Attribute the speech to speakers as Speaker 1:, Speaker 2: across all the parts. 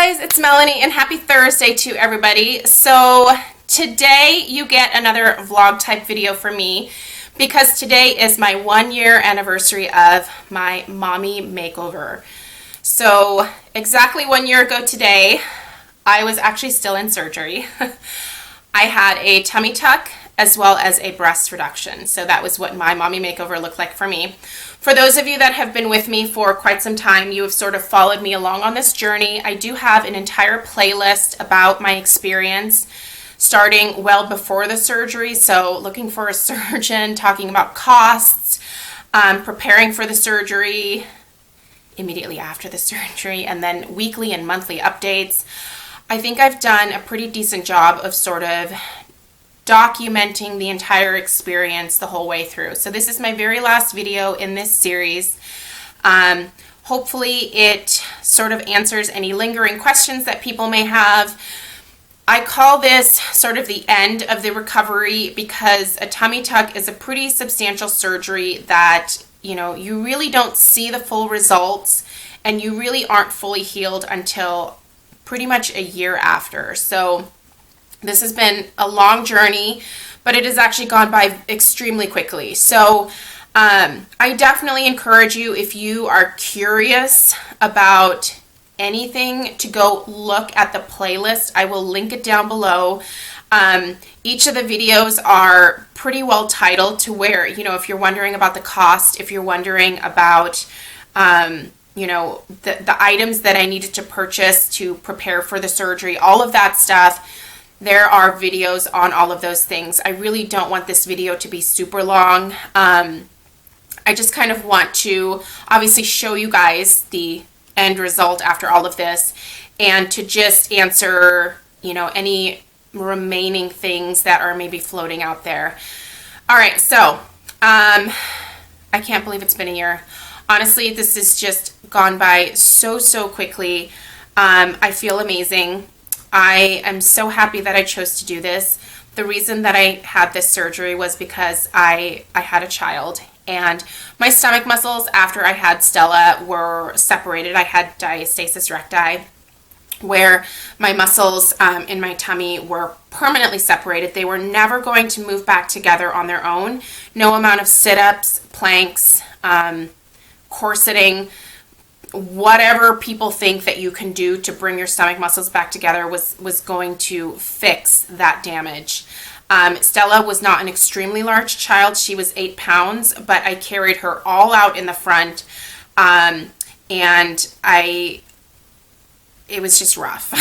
Speaker 1: guys, it's Melanie and happy Thursday to everybody. So today you get another vlog type video from me because today is my 1-year anniversary of my mommy makeover. So exactly 1 year ago today, I was actually still in surgery. I had a tummy tuck as well as a breast reduction. So that was what my mommy makeover looked like for me. For those of you that have been with me for quite some time, you have sort of followed me along on this journey. I do have an entire playlist about my experience starting well before the surgery. So looking for a surgeon, talking about costs, preparing for the surgery, immediately after the surgery, and then weekly and monthly updates. I think I've done a pretty decent job of sort of documenting the entire experience the whole way through. So this is my very last video in this series. Hopefully it sort of answers any lingering questions that people may have. I call this sort of the end of the recovery because a tummy tuck is a pretty substantial surgery that, you know, you really don't see the full results and you really aren't fully healed until pretty much a year after. So this has been a long journey, but it has actually gone by extremely quickly. So I definitely encourage you, if you are curious about anything, to go look at the playlist. I will link it down below. Each of the videos are pretty well titled to where, you know, if you're wondering about the cost, if you're wondering about you know, the items that I needed to purchase to prepare for the surgery, all of that stuff. There are videos on all of those things. I really don't want this video to be super long. I just kind of want to obviously show you guys the end result after all of this and to just answer, you know, any remaining things that are maybe floating out there. All right, so I can't believe it's been a year. Honestly, this has just gone by so quickly. I feel amazing. I am so happy that I chose to do this. The reason that I had this surgery was because I had a child, and my stomach muscles after I had Stella were separated. I had diastasis recti, where my muscles in my tummy were permanently separated. They were never going to move back together on their own. No amount of sit-ups, planks, corseting, whatever people think that you can do to bring your stomach muscles back together was going to fix that damage. Stella was not an extremely large child. She was 8 pounds, but I carried her all out in the front, and it was just rough.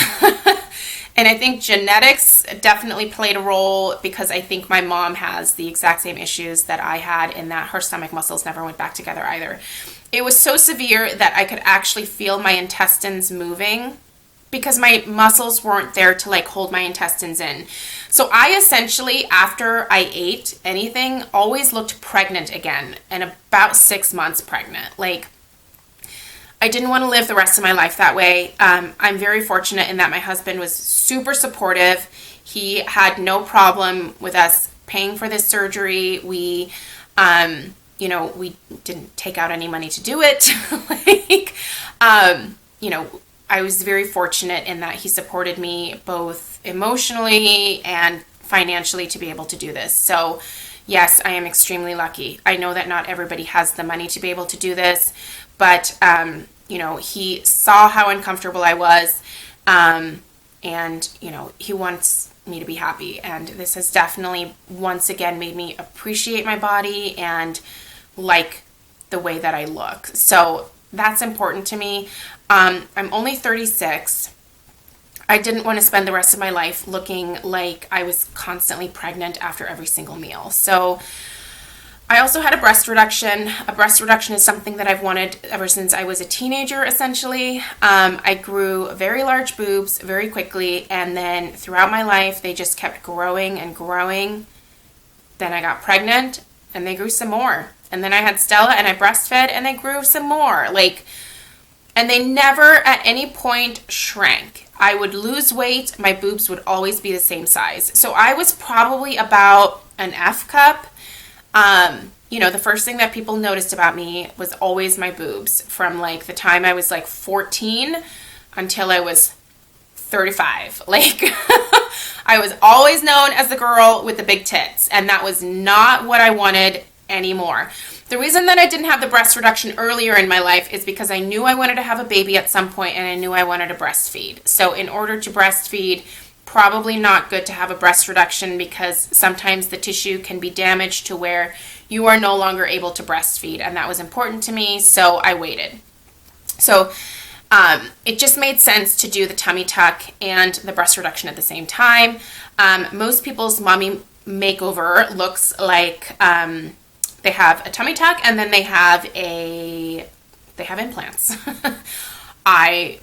Speaker 1: And I think genetics definitely played a role because I think my mom has the exact same issues that I had in that her stomach muscles never went back together either. It was so severe that I could actually feel my intestines moving because my muscles weren't there to like hold my intestines in. So I essentially, after I ate anything, always looked pregnant again, and about 6 months pregnant. Like, I didn't want to live the rest of my life that way. I'm very fortunate in that my husband was super supportive. He had no problem with us paying for this surgery. We, you know, we didn't take out any money to do it. Like, you know, I was very fortunate in that he supported me both emotionally and financially to be able to do this. So yes, I am extremely lucky. I know that not everybody has the money to be able to do this, but, you know, he saw how uncomfortable I was, and, you know, he wants me to be happy. And this has definitely, once again, made me appreciate my body and like the way that I look. So that's important to me. I'm only 36. I didn't want to spend the rest of my life looking like I was constantly pregnant after every single meal. So I also had a breast reduction. A breast reduction is something that I've wanted ever since I was a teenager, essentially. I grew very large boobs very quickly, and then throughout my life, they just kept growing and growing. Then I got pregnant, and they grew some more. And then I had Stella, and I breastfed, and they grew some more. Like, and they never at any point shrank. I would lose weight, my boobs would always be the same size. So I was probably about an F cup. You know, the first thing that people noticed about me was always my boobs from like the time I was like 14 until I was 35. Like, I was always known as the girl with the big tits, and that was not what I wanted anymore. The reason that I didn't have the breast reduction earlier in my life is because I knew I wanted to have a baby at some point, and I knew I wanted to breastfeed. So in order to breastfeed, probably not good to have a breast reduction, because sometimes the tissue can be damaged to where you are no longer able to breastfeed, and that was important to me, so I waited. So it just made sense to do the tummy tuck and the breast reduction at the same time. Most people's mommy makeover looks like they have a tummy tuck and then they have implants. I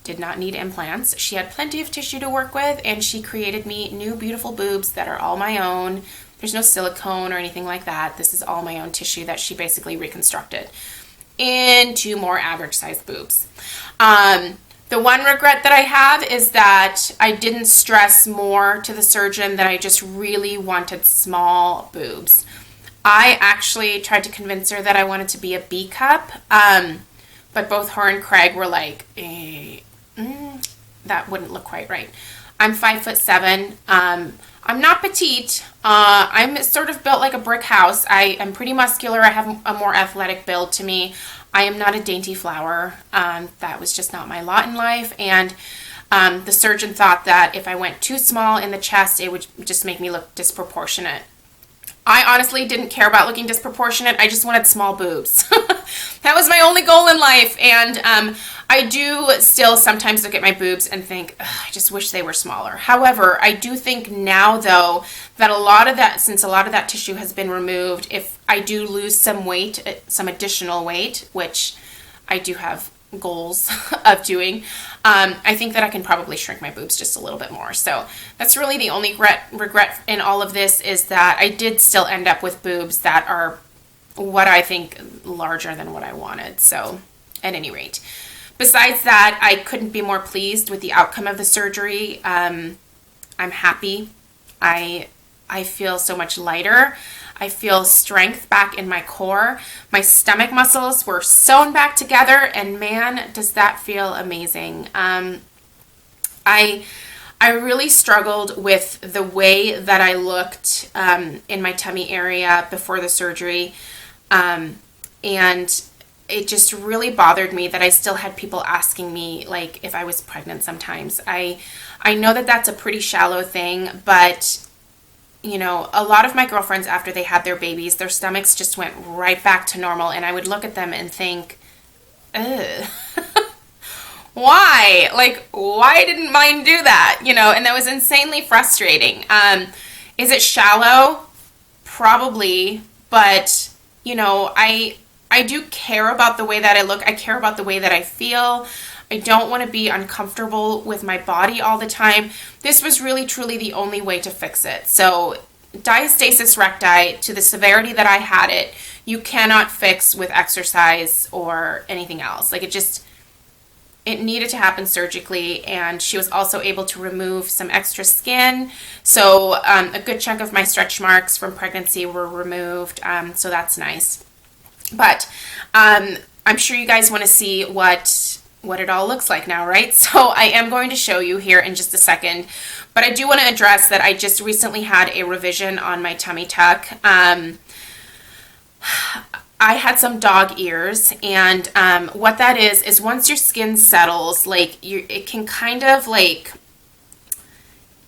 Speaker 1: did not need implants. She had plenty of tissue to work with, and she created me new beautiful boobs that are all my own. There's no silicone or anything like that. This is all my own tissue that she basically reconstructed into more average sized boobs. The one regret that I have is that I didn't stress more to the surgeon that I just really wanted small boobs. I actually tried to convince her that I wanted to be a B cup, but both her and Craig were like, that wouldn't look quite right. I'm 5'7". I'm not petite. I'm sort of built like a brick house. I am pretty muscular. I have a more athletic build to me. I am not a dainty flower. That was just not my lot in life. And the surgeon thought that if I went too small in the chest, it would just make me look disproportionate. I honestly didn't care about looking disproportionate. I just wanted small boobs. That was my only goal in life. And I do still sometimes look at my boobs and think, I just wish they were smaller. However, I do think now, though, that since a lot of that tissue has been removed, if I do lose some weight, some additional weight, which I do have goals of doing, I think that I can probably shrink my boobs just a little bit more. So that's really the only regret in all of this, is that I did still end up with boobs that are what I think larger than what I wanted. So at any rate, besides that, I couldn't be more pleased with the outcome of the surgery. I'm happy. I feel so much lighter. I feel strength back in my core. My stomach muscles were sewn back together, and man, does that feel amazing. I really struggled with the way that I looked in my tummy area before the surgery, and it just really bothered me that I still had people asking me, like, if I was pregnant sometimes. I know that that's a pretty shallow thing, but you know, a lot of my girlfriends, after they had their babies, their stomachs just went right back to normal, and I would look at them and think, ugh. Why? Like, why didn't mine do that? You know, and that was insanely frustrating. Is it shallow? Probably, but, you know, I do care about the way that I look. I care about the way that I feel. I don't want to be uncomfortable with my body all the time. This was really, truly the only way to fix it. So diastasis recti, to the severity that I had it, you cannot fix with exercise or anything else. Like, it needed to happen surgically, and she was also able to remove some extra skin. So a good chunk of my stretch marks from pregnancy were removed. So that's nice. But I'm sure you guys want to see what it all looks like now, right? So I am going to show you here in just a second, but I do want to address that I just recently had a revision on my tummy tuck. I had some dog ears, and what that is once your skin settles, like, it can kind of like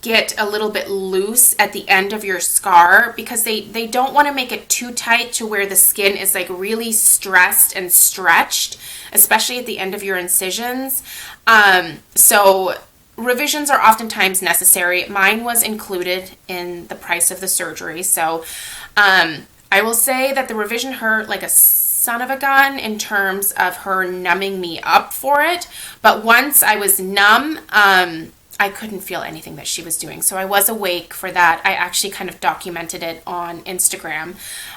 Speaker 1: get a little bit loose at the end of your scar, because they don't want to make it too tight to where the skin is like really stressed and stretched, especially at the end of your incisions. So revisions are oftentimes necessary. Mine was included in the price of the surgery. So I will say that the revision hurt like a son of a gun in terms of her numbing me up for it. But once I was numb, I couldn't feel anything that she was doing. So I was awake for that. I actually kind of documented it on Instagram.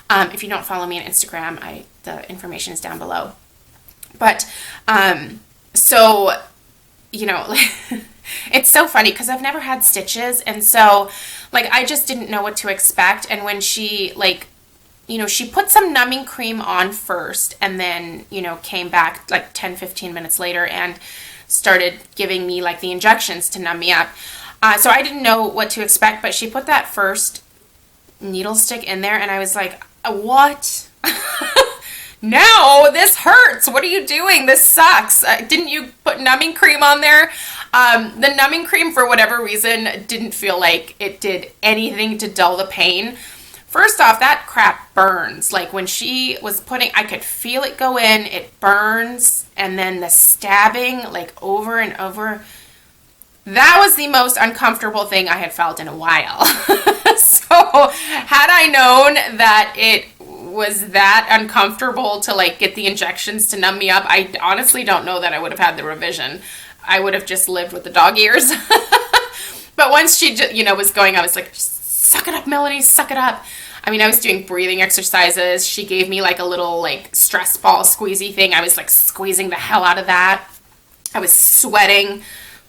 Speaker 1: If you don't follow me on Instagram, the information is down below. But, so, you know, it's so funny because I've never had stitches. And so, like, I just didn't know what to expect. And when she, like, you know, she put some numbing cream on first and then, you know, came back like 10, 15 minutes later, and started giving me like the injections to numb me up. So I didn't know what to expect, but she put that first needle stick in there and I was like, what? No, this hurts. What are you doing? This sucks. Didn't you put numbing cream on there? The numbing cream, for whatever reason, didn't feel like it did anything to dull the pain. First off, that crap burns. Like when she was putting, I could feel it go in, it burns, and then the stabbing like over and over. That was the most uncomfortable thing I had felt in a while. So had I known that it was that uncomfortable to like get the injections to numb me up, I honestly don't know that I would have had the revision. I would have just lived with the dog ears. But once she was going, I was like, suck it up, Melanie, suck it up. I mean, I was doing breathing exercises. She gave me like a little like stress ball squeezy thing. I was like squeezing the hell out of that. I was sweating.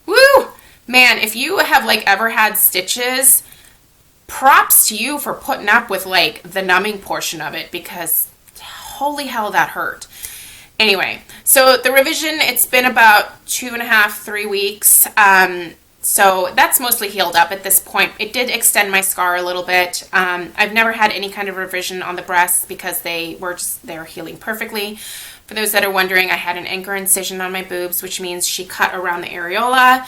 Speaker 1: Woo! Man, if you have like ever had stitches, props to you for putting up with like the numbing portion of it, because holy hell, that hurt. Anyway, so the revision, it's been about 2.5, 3 weeks. So that's mostly healed up at this point. It did extend my scar a little bit. I've never had any kind of revision on the breasts because they're healing perfectly. For those that are wondering, I had an anchor incision on my boobs, which means she cut around the areola,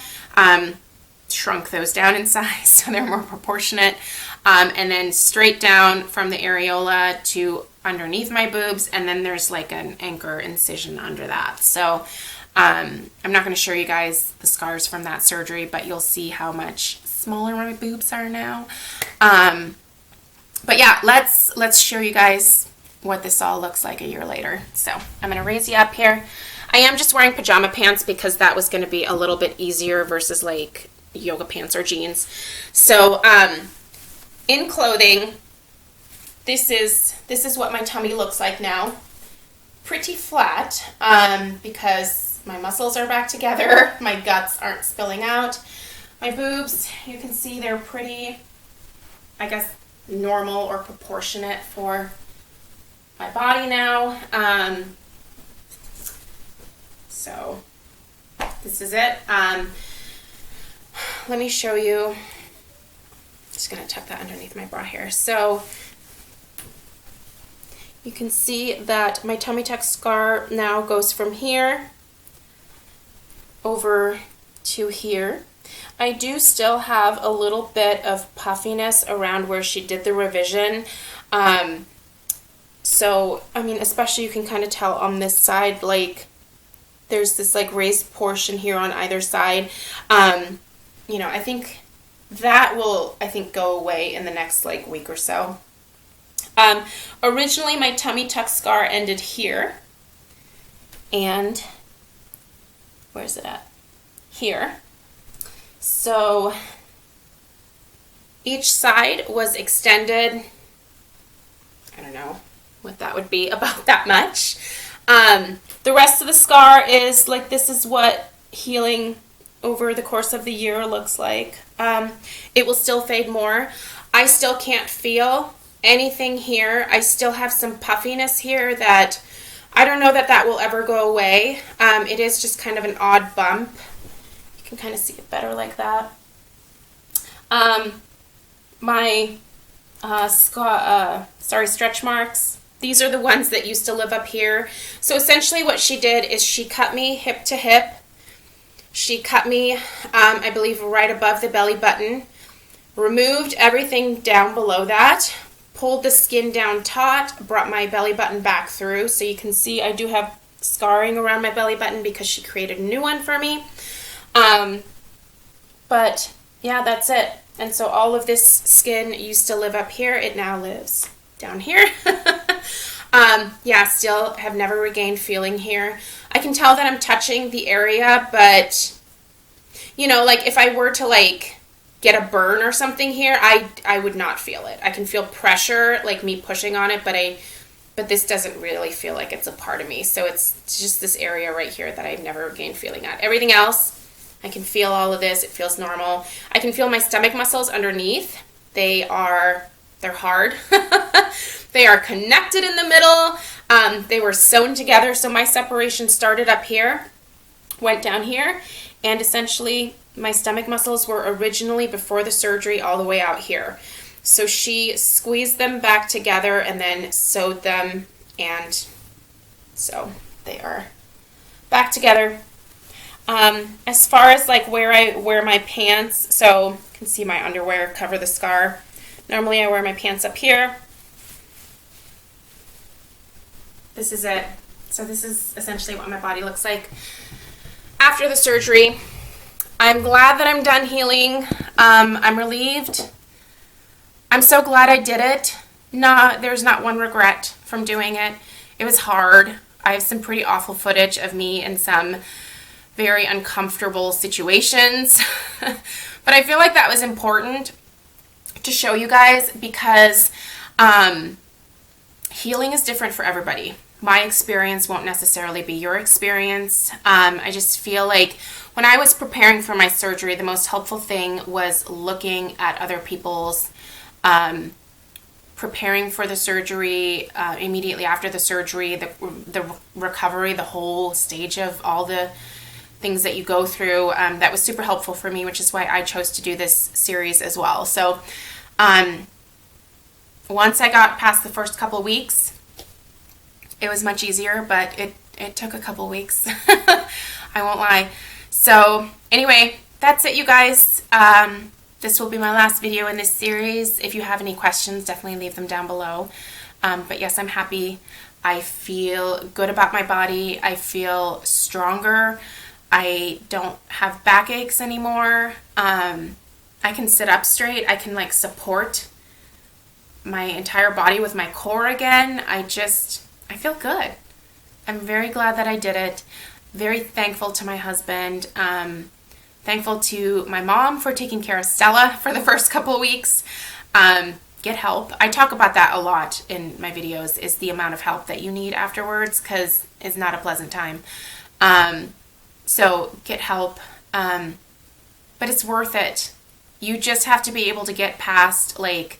Speaker 1: shrunk those down in size so they're more proportionate, and then straight down from the areola to underneath my boobs, and then there's like an anchor incision under that. So I'm not going to show you guys the scars from that surgery, but you'll see how much smaller my boobs are now. But yeah, let's show you guys what this all looks like a year later. So I'm going to raise you up here. I am just wearing pajama pants because that was going to be a little bit easier versus like yoga pants or jeans. So in clothing, this is what my tummy looks like now. Pretty flat because my muscles are back together. My guts aren't spilling out. My boobs, you can see they're pretty, I guess, normal or proportionate for my body now. So this is it. Let me show you. Just going to tuck that underneath my bra here. So you can see that my tummy tuck scar now goes from here over to here. I do still have a little bit of puffiness around where she did the revision. So, I mean, especially you can kind of tell on this side, like, there's this, like, raised portion here on either side. I think that will, go away in the next, like, week or so. Originally, my tummy tuck scar ended here. And where's it at? Here. So each side was extended, I don't know what that would be, about that much. The rest of the scar is like, this is what healing over the course of the year looks like. It will still fade more. I still can't feel anything here. I still have some puffiness here that I don't know that will ever go away. It is just kind of an odd bump. You can kind of see it better like that. My stretch marks, these are the ones that used to live up here. So essentially what she did is she cut me hip to hip. She cut me, I believe, right above the belly button, removed everything down below that, pulled the skin down taut, brought my belly button back through. So you can see I do have scarring around my belly button because she created a new one for me. But yeah, that's it. And so all of this skin used to live up here. It now lives down here. Yeah, still have never regained feeling here. I can tell that I'm touching the area, but like if I were to like get a burn or something here, I would not feel it. I can feel pressure, like me pushing on it, but this doesn't really feel like it's a part of me. So it's just this area right here that I've never gained feeling at. Everything else, I can feel all of this. It feels normal. I can feel my stomach muscles underneath. They're hard. They are connected in the middle. They were sewn together. So my separation started up here went down here, and essentially my stomach muscles were originally before the surgery all the way out here. So she squeezed them back together and then sewed them, and so they are back together. As far as like where I wear my pants, so you can see my underwear cover the scar. Normally I wear my pants up here. This is it. So this is essentially what my body looks like after the surgery. I'm glad that I'm done healing. I'm relieved. I'm so glad I did it. There's not one regret from doing it. It was hard. I have some pretty awful footage of me in some very uncomfortable situations. But I feel like that was important to show you guys because healing is different for everybody. My experience won't necessarily be your experience. I just feel like when I was preparing for my surgery, the most helpful thing was looking at other people's preparing for the surgery, immediately after the surgery, the recovery, the whole stage of all the things that you go through. That was super helpful for me, which is why I chose to do this series as well. So once I got past the first couple weeks, it was much easier, but it took a couple weeks. I won't lie. So anyway, that's it, you guys. This will be my last video in this series. If you have any questions, definitely leave them down below. But yes, I'm happy. I feel good about my body. I feel stronger. I don't have backaches anymore. I can sit up straight. I can like support my entire body with my core again. I feel good. I'm very glad that I did it. Very thankful to my husband. Thankful to my mom for taking care of Stella for the first couple of weeks. Get help. I talk about that a lot in my videos, is the amount of help that you need afterwards, because it's not a pleasant time. So get help. But it's worth it. You just have to be able to get past like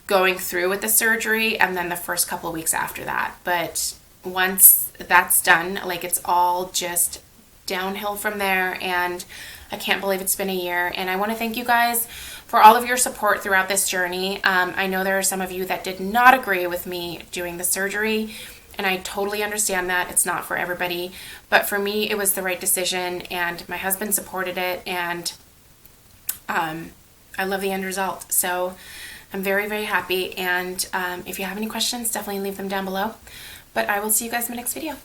Speaker 1: going through with the surgery and then the first couple of weeks after that. But once that's done, like it's all just downhill from there, and I can't believe it's been a year. And I want to thank you guys for all of your support throughout this journey. I know there are some of you that did not agree with me doing the surgery, and I totally understand that. It's not for everybody, but for me it was the right decision, and my husband supported it, and I love the end result. So I'm very, very happy, and if you have any questions, definitely leave them down below. But I will see you guys in my next video.